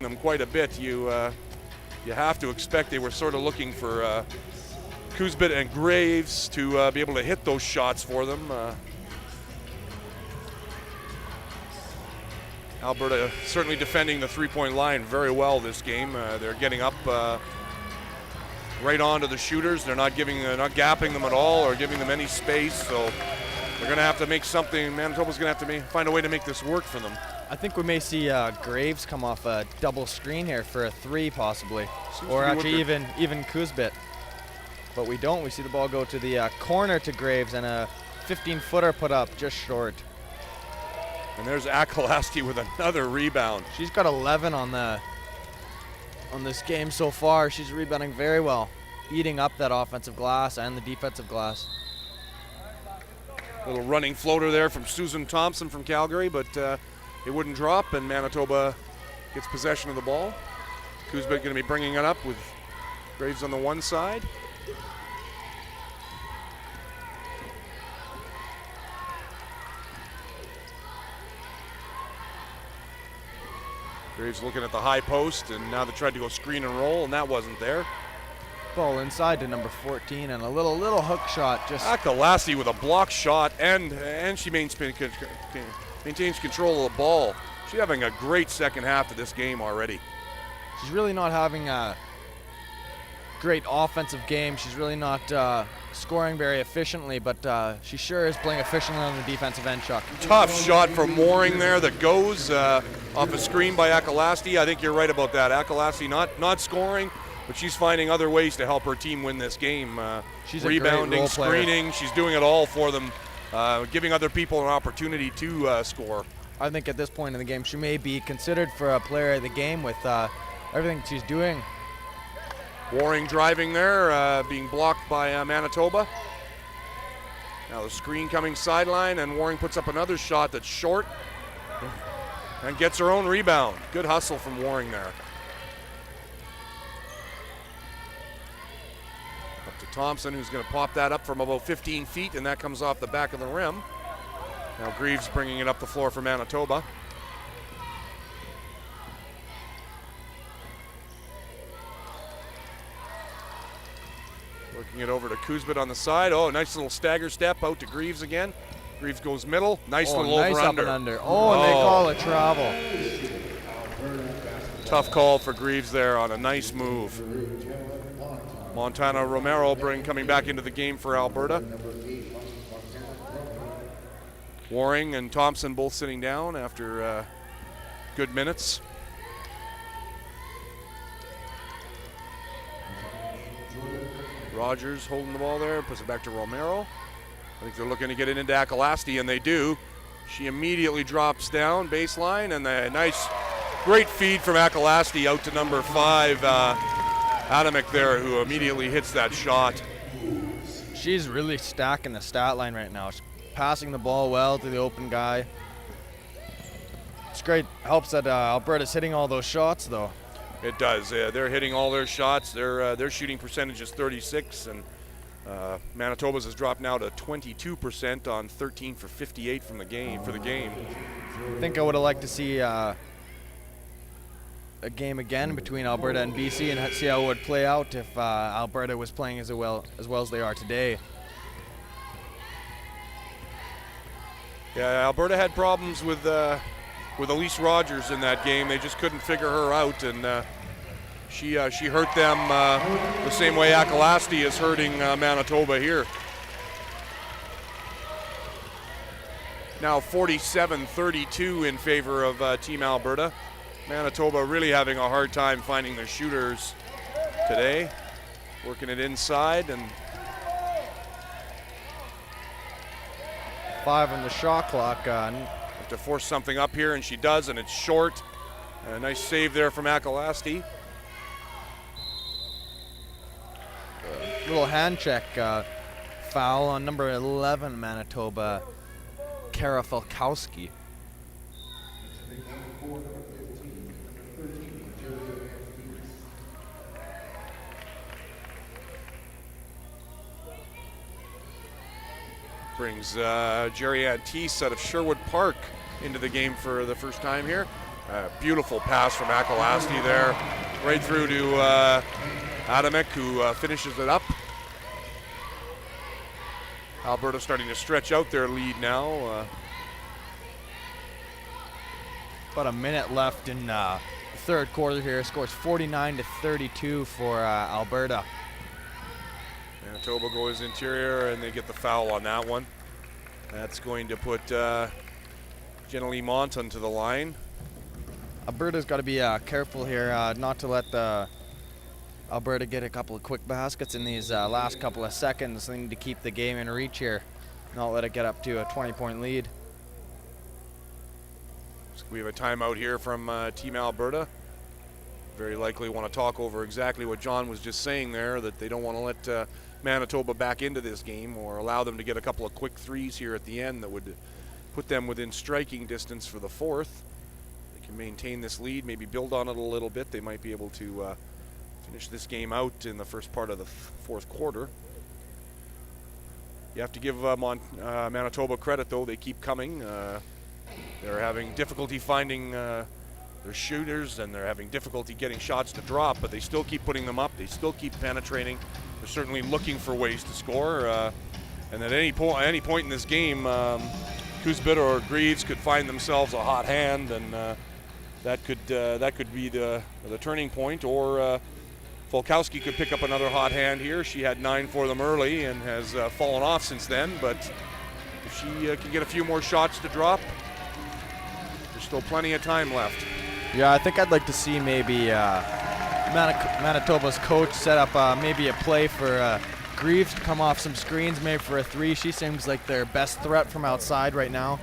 them quite a bit. You have to expect they were sort of looking for Kuzbit and Graves to be able to hit those shots for them. Alberta certainly defending the three-point line very well this game. They're getting up right onto the shooters. They're not gapping them at all or giving them any space. So they're going to have to make something. Manitoba's going to have to find a way to make this work for them. I think we may see Graves come off a double screen here for a three possibly, or actually even Kuzbit. But we don't. We see the ball go to the corner to Graves and a 15-footer put up just short. And there's Akalasky with another rebound. She's got 11 on this game so far. She's rebounding very well, eating up that offensive glass and the defensive glass. Little running floater there from Susan Thompson from Calgary, but it wouldn't drop, and Manitoba gets possession of the ball. Kuzbit going to be bringing it up with Graves on the one side. Graves looking at the high post, and now they tried to go screen and roll, and that wasn't there. Ball inside to number 14, and a little hook shot. Just Akalasky with a block shot, and she maintains control of the ball. She's having a great second half of this game already. She's really not having a great offensive game. She's really not scoring very efficiently, but she sure is playing efficiently on the defensive end, Chuck. Tough shot from Waring there that goes off a screen by Akalasky. I think you're right about that. Akalasky not scoring, but she's finding other ways to help her team win this game. She's rebounding, a screening. She's doing it all for them, giving other people an opportunity to score. I think at this point in the game, she may be considered for a player of the game with everything she's doing. Waring driving there, being blocked by Manitoba. Now the screen coming sideline, and Waring puts up another shot that's short and gets her own rebound. Good hustle from Waring there. Up to Thompson, who's going to pop that up from about 15 feet, and that comes off the back of the rim. Now Greaves bringing it up the floor for Manitoba. Working it over to Kuzbit on the side. Oh, nice little stagger step out to Greaves again. Greaves goes middle. Nice little nice over-under. Up and under. Oh, and they call it travel. Tough call for Greaves there on a nice move. Montana Romero coming back into the game for Alberta. Waring and Thompson both sitting down after good minutes. Rogers holding the ball there, puts it back to Romero. I think they're looking to get it into Akalasky, and they do. She immediately drops down baseline, and a nice, great feed from Akalasky out to number 5, Adamek there, who immediately hits that shot. She's really stacking the stat line right now. She's passing the ball well to the open guy. It's great. Helps that Alberta's hitting all those shots, though. It does. They're hitting all their shots. Their shooting percentage is 36, and Manitoba's has dropped now to 22% on 13 for 58 from the game for the game. I think I would have liked to see a game again between Alberta and BC and see how it would play out if Alberta was playing as well as they are today. Yeah, Alberta had problems with Elise Rogers in that game. They just couldn't figure her out, and she hurt them the same way Akalasky is hurting Manitoba here. Now 47-32 in favor of Team Alberta. Manitoba really having a hard time finding their shooters today. Working it inside, and 5 on the shot clock. To force something up here, and she does, and it's short. A nice save there from Akalasky. Little hand check foul on number 11 Manitoba, Kara Falkowski. Brings Jerry Antiste out of Sherwood Park into the game for the first time here. Beautiful pass from Akalasti there, right through to Adamek, who finishes it up. Alberta starting to stretch out their lead now. About a minute left in the third quarter here. Scores 49-32 for Alberta. Manitoba goes interior, and they get the foul on that one. That's going to put Jenna Lemont onto the line. Alberta's got to be careful here not to let Alberta get a couple of quick baskets in these last couple of seconds. They need to keep the game in reach here, not let it get up to a 20-point lead. So we have a timeout here from Team Alberta. Very likely want to talk over exactly what John was just saying there, that they don't want to let Manitoba back into this game or allow them to get a couple of quick threes here at the end that would put them within striking distance for the fourth. They can maintain this lead, maybe build on it a little bit. They might be able to finish this game out in the first part of the fourth quarter. You have to give Manitoba credit, though. They keep coming. They're having difficulty finding their shooters, and they're having difficulty getting shots to drop, but they still keep putting them up. They still keep penetrating. They're certainly looking for ways to score. And at any point in this game, Kuzbit or Greaves could find themselves a hot hand, and that could be the turning point. Or Volkowski could pick up another hot hand here. She had 9 for them early and has fallen off since then. But if she can get a few more shots to drop, there's still plenty of time left. Yeah, I think I'd like to see maybe Manitoba's coach set up maybe a play for Greaves to come off some screens, maybe for a three. She seems like their best threat from outside right now.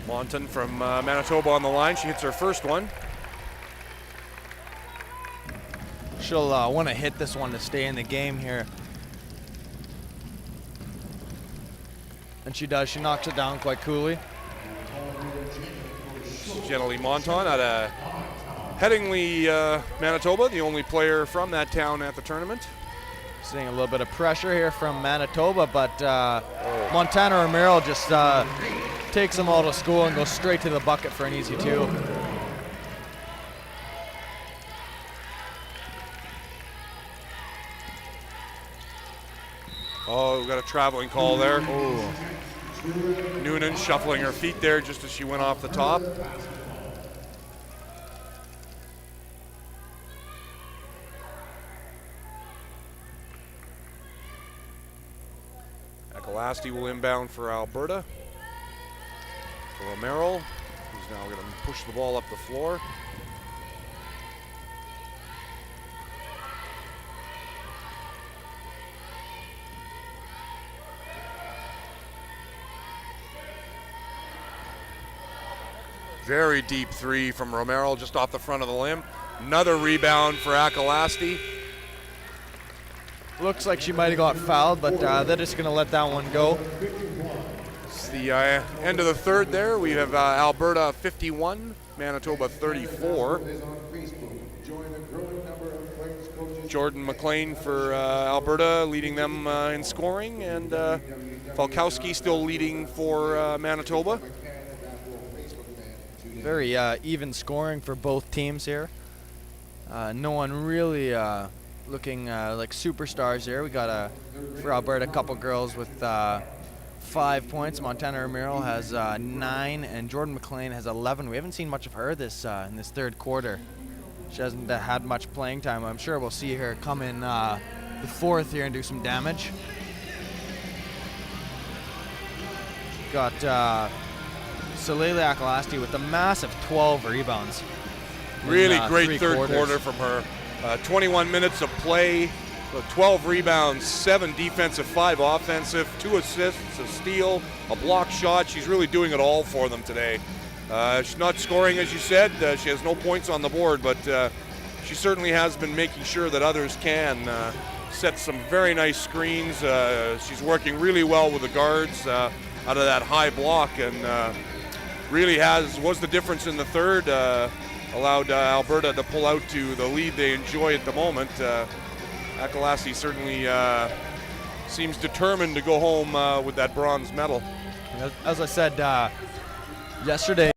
Monton from Manitoba on the line. She hits her first one. She'll want to hit this one to stay in the game here. And she does. She knocks it down quite coolly. Jenna Monton out of Headingley, Manitoba, the only player from that town at the tournament. Seeing a little bit of pressure here from Manitoba, but Montana Romero just takes them all to school and goes straight to the bucket for an easy two. Oh, we've got a traveling call there. Oh. Noonan shuffling her feet there just as she went off the top. Akalasti will inbound for Alberta. For Romero, who's now going to push the ball up the floor. Very deep three from Romero, just off the front of the limb. Another rebound for Akalasti. Looks like she might have got fouled, but they're just going to let that one go. It's the end of the third there. We have Alberta 51, Manitoba 34. Jordan McLean for Alberta leading them in scoring, and Volkowski still leading for Manitoba. Very even scoring for both teams here. No one really looking like superstars here. We got for Alberta a couple girls with 5 points. Montana Romero has 9, and Jordan McLean has 11. We haven't seen much of her this in this third quarter. She hasn't had much playing time. I'm sure we'll see her come in the fourth here and do some damage. Got Salele Akalasti with a massive 12 rebounds. Really great third quarter from her. 21 minutes of play, 12 rebounds, 7 defensive, 5 offensive, 2 assists, a steal, a block shot. She's really doing it all for them today. She's not scoring, as you said. She has no points on the board, but she certainly has been making sure that others can set some very nice screens. She's working really well with the guards out of that high block, and really was the difference in the third. Allowed Alberta to pull out to the lead they enjoy at the moment. Akalasti certainly seems determined to go home with that bronze medal. As I said yesterday,